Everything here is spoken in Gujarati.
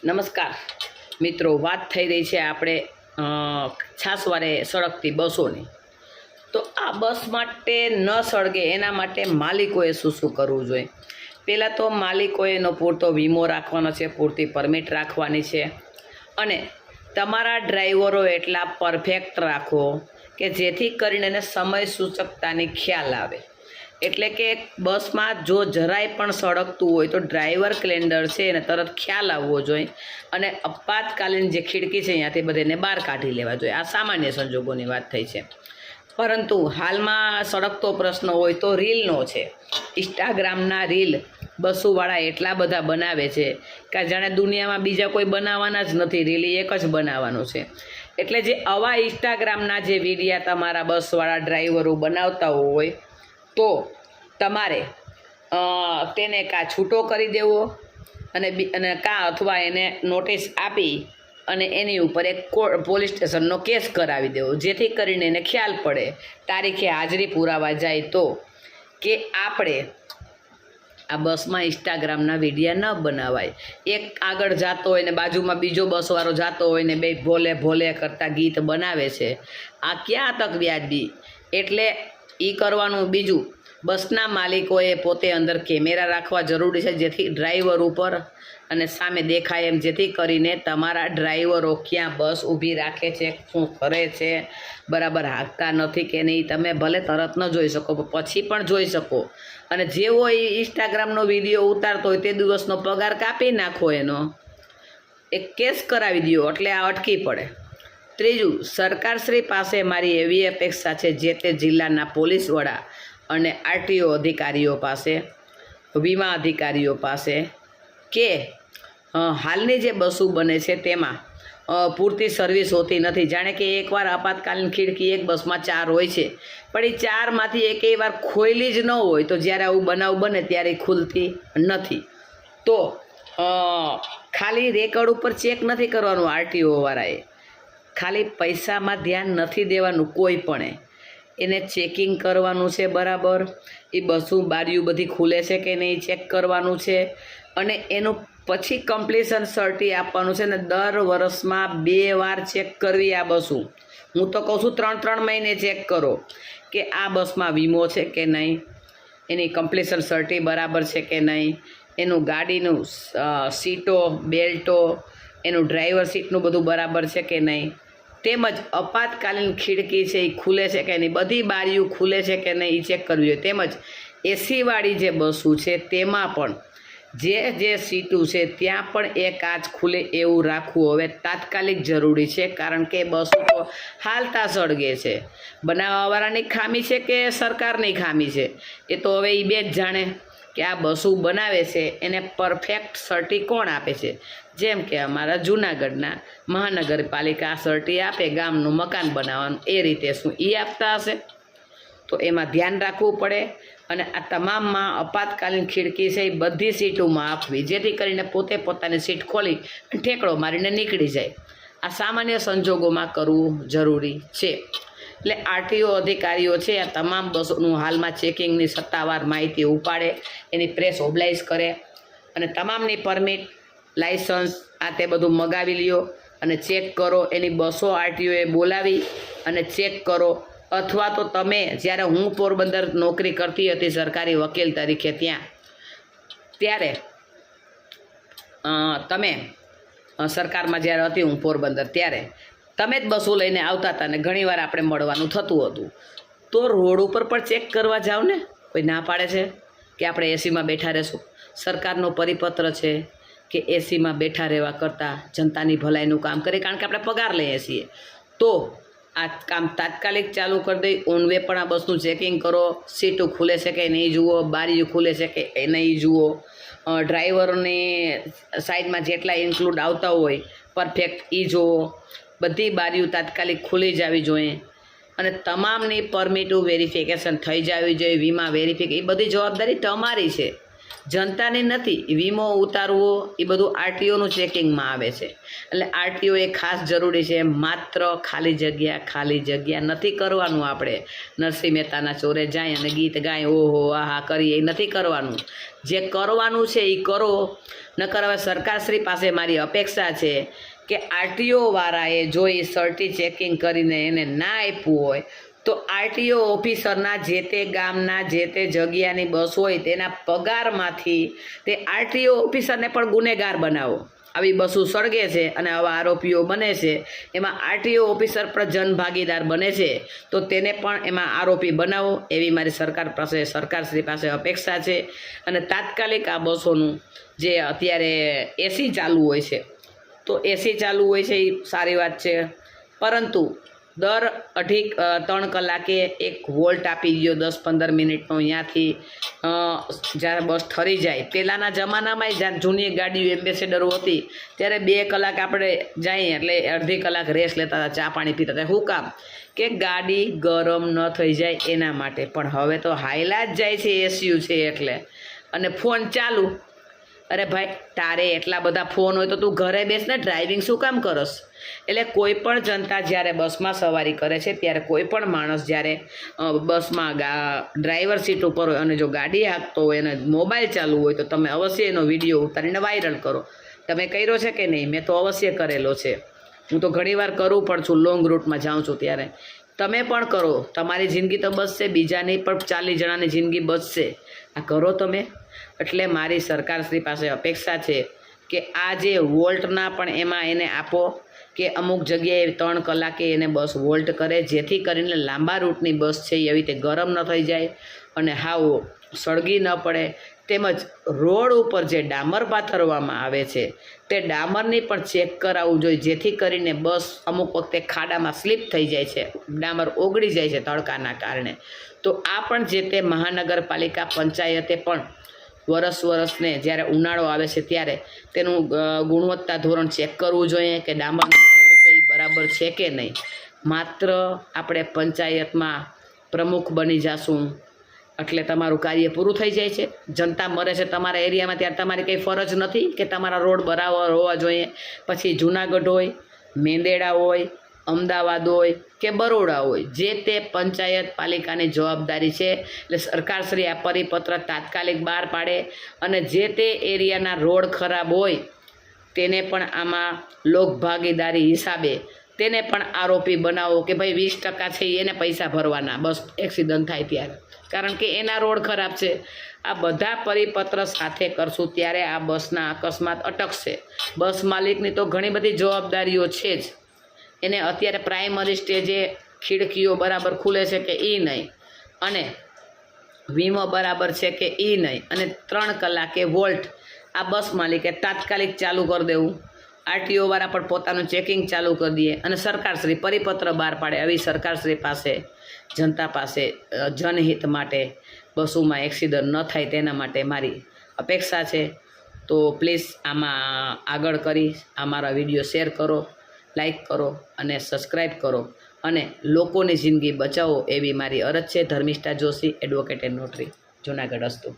નમસ્કાર મિત્રો, વાત થઈ રહી છે આપણે છાસવારે સળગતી બસોની. તો આ બસ માટે ન સળગે એના માટે માલિકોએ શું કરવું જોઈએ? પહેલાં તો માલિકોએ એનો પૂરતો વીમો રાખવાનો છે, પૂરતી પરમિટ રાખવાની છે, અને તમારા ડ્રાઈવરો એટલા પરફેક્ટ રાખો કે જેથી કરીને એને સમય સૂચકતાની ખ્યાલ આવે. એટલે કે બસમાં જો જરાય પણ સળગતું હોય તો ડ્રાઈવર કેલેન્ડર છે એને તરત ખ્યાલ આવવો જોઈએ અને આપાતકાલીન જે ખિડકી છે ત્યાંથી બધાને બહાર કાઢી લેવા જોઈએ. આ સામાન્ય સંજોગોની વાત થઈ છે. પરંતુ હાલમાં સળગતો પ્રશ્ન હોય તો રીલનો છે. ઇન્સ્ટાગ્રામના રીલ બસોવાળા એટલા બધા બનાવે છે કે જાણે દુનિયામાં બીજા કોઈ બનાવવાના જ નથી, રીલ એક જ બનાવવાનું છે. એટલે જે આવા ઇન્સ્ટાગ્રામના જે વિડીયા તમારા બસવાળા ડ્રાઈવરો બનાવતા હોય તો તમારે તેને કાં છૂટો કરી દેવો અને કાં અથવા એને નોટિસ આપી અને એની ઉપર એક પોલીસ સ્ટેશનનો કેસ કરાવી દેવો, જેથી કરીને એને ખ્યાલ પડે તારીખે હાજરી પુરાવા જાય તો કે આપણે આ બસમાં ઇન્સ્ટાગ્રામના વિડીયા ન બનાવાય. એક આગળ જતો હોય ને બાજુમાં બીજો બસવાળો જતો હોય ને બે ભોલે ભોલે કરતા ગીત બનાવે છે. આ ક્યાં તક વ્યાજબી? એટલે એ કરવાનું. બીજું, બસના માલિકોએ પોતે અંદર કેમેરા રાખવા જરૂરી છે, જેથી ડ્રાઈવર ઉપર અને સામે દેખાય એમ, જેથી કરીને તમારા ડ્રાઈવરો ક્યાં બસ ઊભી રાખે છે, શું કરે છે, બરાબર હાંકતા નથી કે નહીં, તમે ભલે તરત ન જોઈ શકો પછી પણ જોઈ શકો. અને જેવો એ ઇન્સ્ટાગ્રામનો વિડીયો ઉતારતો હોય તે દિવસનો પગાર કાપી નાખો, એનો એક કેસ કરાવી દો એટલે આ અટકી પડે. ત્રીજું, સરકારશ્રી પાસે મારી એવી અપેક્ષા છે, જે તે જિલ્લાના પોલીસ વડા અને આરટીઓ અધિકારીઓ પાસે, વીમા અધિકારીઓ પાસે, કે હાલની જે બસો બને છે તેમાં પૂરતી સર્વિસ હોતી નથી. જાણે કે એકવાર આપાતકાલીન ખિડકી એક બસમાં 4 હોય છે, પણ એ 4માંથી એકેય વાર ખોલેલી જ ન હોય, તો જ્યારે આવું બનાવ બને ત્યારે ખુલતી નથી. તો ખાલી રેકર્ડ ઉપર ચેક નથી કરવાનું આરટીઓવાળાએ, ખાલી પૈસામાં ધ્યાન નથી દેવાનું કોઈ પણ, એને ચેકિંગ કરવાનું છે બરાબર. એ બસું બારીઓ બધી ખુલે છે કે નહીં ચેક કરવાનું છે, અને એનું પછી કમ્પ્લીશન સર્ટી આપવાનું છે. ને દર વર્ષમાં 2 વાર ચેક કરવી આ બસું. હું તો કહું છું 3-3 મહિને ચેક કરો કે આ બસમાં વીમો છે કે નહીં, એની કમ્પ્લીશન સર્ટી બરાબર છે કે નહીં, એનું ગાડીનું સીટો બેલ્ટો, એનું ડ્રાઈવર સીટનું બધું બરાબર છે કે નહીં, તેમજ આપાતકાલીન ખિડકી છે એ ખુલે છે કે નહીં, બધી બારીઓ ખુલે છે કે નહીં એ ચેક કરવી જોઈએ. તેમજ એસીવાળી જે બસો છે તેમાં પણ જે સીટું છે ત્યાં પણ એ કાચ ખુલે એવું રાખવું હવે તાત્કાલિક જરૂરી છે. કારણ કે બસો તો હાલતા સળગે છે. બનાવવાવાળાની ખામી છે કે સરકારની ખામી છે એ તો હવે એ બે જ જાણે કે આ બસો બનાવે છે એને પરફેક્ટ સર્ટી કોણ આપે છે? જેમ કે અમારા જૂનાગઢના મહાનગરપાલિકા સર્ટી આપે ગામનું મકાન બનાવવાનું, એ રીતે શું એ આપતા હશે? તો એમાં ધ્યાન રાખવું પડે. અને આ તમામમાં આપાતકાલીન ખિડકી છે એ બધી સીટોમાં આપવી, જેથી કરીને પોતે પોતાની સીટ ખોલી ઠેકડો મારીને નીકળી જાય. આ સામાન્ય સંજોગોમાં કરવું જરૂરી છે. એટલે આરટીઓ અધિકારીઓ છે આ તમામ બસોનું હાલમાં ચેકિંગની સત્તાવાર માહિતી ઉપાડે, એની પ્રેસ ઓબ્લાઇઝ કરે, અને તમામની પરમિટ, લાઇસન્સ આ તે બધું મગાવી લ્યો અને ચેક કરો. એની બસો આરટીઓએ બોલાવી અને ચેક કરો. અથવા તો તમે, જ્યારે હું પોરબંદર નોકરી કરતી હતી સરકારી વકીલ તરીકે ત્યારે તમે સરકારમાં જ્યારે હતી હું પોરબંદર, ત્યારે તમે જ બસો લઈને આવતા હતા ને ઘણીવાર આપણે મળવાનું થતું હતું. તો રોડ ઉપર પણ ચેક કરવા જાઓ ને, કોઈ ના પાડે છે કે આપણે એસીમાં બેઠા રહેશું? સરકારનો પરિપત્ર છે કે એસીમાં બેઠા રહેવા કરતાં જનતાની ભલાઈનું કામ કરીએ, કારણ કે આપણે પગાર લઈએ છીએ. તો આ કામ તાત્કાલિક ચાલુ કરી દઈ. ઓન વે પણ આ બસનું ચેકિંગ કરો, સીટો ખુલે છે કે નહીં જુઓ, બારીઓ ખુલે છે કે નહીં જુઓ, ડ્રાઈવરોની સાઈડમાં જેટલા ઇન્ક્લુડ આવતા હોય પરફેક્ટ એ જુઓ, બધી બારીઓ તાત્કાલિક ખુલી જવી જોઈએ, અને તમામની પરમિટો વેરિફિકેશન થઈ જવી જોઈએ, વીમા વેરિફિકેશન, એ બધી જવાબદારી તમારી છે. જનતાની નથી. વીમો ઉતારવો એ બધું આરટીઓનું ચેકિંગમાં આવે છે. એટલે આરટીઓ એ ખાસ જરૂરી છે. માત્ર ખાલી જગ્યા નથી કરવાનું. આપણે નરસિંહ મહેતાના ચોરે જાય અને ગીત ગાય ઓહો આહા કરીએ એ નથી કરવાનું. જે કરવાનું છે એ કરો. નકર હવે સરકારશ્રી પાસે મારી અપેક્ષા છે કે આરટીઓ વાળાએ જો એ સર્ટી ચેકિંગ કરીને એને ના આપ્યું હોય તો આરટીઓ ઓફિસરના જે તે ગામના જે તે જગ્યાની બસ હોય તેના પગારમાંથી તે આરટીઓ ઓફિસરને પણ ગુનેગાર બનાવો. આવી બસો સળગે છે અને આવા આરોપીઓ બને છે, એમાં આરટીઓ ઓફિસર પણ જનભાગીદાર બને છે, તો તેને પણ એમાં આરોપી બનાવો એવી મારી સરકારશ્રી પાસે અપેક્ષા છે. અને તાત્કાલિક આ બસોનું જે અત્યારે એસી ચાલુ હોય છે, તો એસી ચાલુ હોય છે એ સારી વાત છે, પરંતુ દર 2.5-3 કલાકે એક વોલ્ટ આપી દો 10-15 મિનિટનો. અહીંયાથી જ્યારે બસ ઠરી જાય, પહેલાંના જમાનામાં જ્યારે જૂની ગાડીઓ એમ્બેસેડરો હતી ત્યારે 2 કલાક આપણે જઈએ એટલે અડધી કલાક રેસ્ટ લેતા હતા, ચા પાણી પીતા હતા. શું કામ? કે ગાડી ગરમ ન થઈ જાય એના માટે. પણ હવે તો હાઈલા જ જાય છે એસયુ છે એટલે. અને ફોન ચાલુ. અરે ભાઈ, તારે એટલા બધા ફોન હોય તો તું ઘરે બેસને ડ્રાઇવિંગ શું કામ કરસ? એટલે કોઈ પણ જનતા જ્યારે બસમાં સવારી કરે છે ત્યારે કોઈ પણ માણસ જ્યારે બસમાં ડ્રાઈવર સીટ ઉપર હોય અને જો ગાડી હાંકતો હોય અને મોબાઈલ ચાલુ હોય તો તમે અવશ્ય એનો વિડીયો ઉતારીને વાયરલ કરો. તમે કર્યો છે કે નહીં? મેં તો અવશ્ય કરેલો છે. હું તો ઘણીવાર કરું પણ છું, લોંગ રૂટમાં જાઉં છું ત્યારે. તમે પણ કરો. તમારી જિંદગી તો બચશે, બીજાની પણ 40 જણાની જિંદગી બચશે. આ કરો તમે. એટલે મારી સરકારશ્રી પાસે અપેક્ષા છે કે આ જે વોલ્ટના પણ એમાં એને આપો કે અમુક જગ્યાએ 3 કલાકે એને બસ વોલ્ટ કરે, જેથી કરીને લાંબા રૂટની બસ છે એવી રીતે ગરમ ન થઈ જાય અને હાવ સળગી ન પડે. તેમજ રોડ ઉપર જે ડામર પાથરવામાં આવે છે તે ડામરની પણ ચેક કરાવવું જોઈએ, જેથી કરીને બસ અમુક વખતે ખાડામાં સ્લીપ થઈ જાય છે, ડામર ઓગળી જાય છે તડકાના કારણે. તો આ પણ જે તે મહાનગરપાલિકા પંચાયતે પણ વર્ષને જ્યારે ઉનાળો આવે છે ત્યારે તેનું ગુણવત્તા ધોરણ ચેક કરવું જોઈએ કે ડામરનો રોડ છે એ બરાબર છે કે નહીં. માત્ર આપણે પંચાયતમાં પ્રમુખ બની જશું એટલે તમારું કાર્ય પૂરું થઈ જાય છે? જનતા મરે છે તમારા એરિયામાં ત્યારે તમારી કંઈ ફરજ નથી કે તમારા રોડ બરાબર હોવા જોઈએ? પછી જૂનાગઢ હોય, મેંદેડા હોય, અમદાવાદ હોય કે બરોડા હોય, જે તે પંચાયત પાલિકાની જવાબદારી છે. એટલે સરકારશ્રી આ પરિપત્ર તાત્કાલિક બહાર પાડે અને જે તે એરિયાના રોડ ખરાબ હોય તેને પણ આમાં લોકભાગીદારી હિસાબે તેને પણ આરોપી બનાવો કે ભાઈ 20% છે એને પૈસા ભરવાના બસ એક્સિડન્ટ થાય ત્યારે, કારણ કે એના રોડ ખરાબ છે. આ બધા પરિપત્ર સાથે કરશું ત્યારે આ બસના અકસ્માત અટકશે. બસ માલિકની તો ઘણી બધી જવાબદારીઓ છે જ. એને અત્યારે પ્રાઇમરી સ્ટેજે ખિડકીઓ બરાબર ખુલે છે કે એ નહીં, અને વીમો બરાબર છે કે એ નહીં, અને 3 કલાકે વોલ્ટ આ બસ માલિકે તાત્કાલિક ચાલુ કરી દેવું. આરટીઓ વાળા પણ પોતાનું ચેકિંગ ચાલુ કરી દે અને સરકારશ્રી પરિપત્ર બહાર પાડે. આવી સરકારશ્રી પાસે, જનતા પાસે જનહિત માટે બસોમાં એક્સિડન્ટ ન થાય તેના માટે મારી અપેક્ષા છે. તો પ્લીઝ આમાં આગળ કરી અમારા વિડીયો શેર કરો, લાઈક કરો અને સબસ્ક્રાઈબ કરો અને લોકોની જિંદગી બચાવો એવી મારી અરજ છે. Dharmishtha Joshi, advocate and notary, Junagadh. અસ્તુ.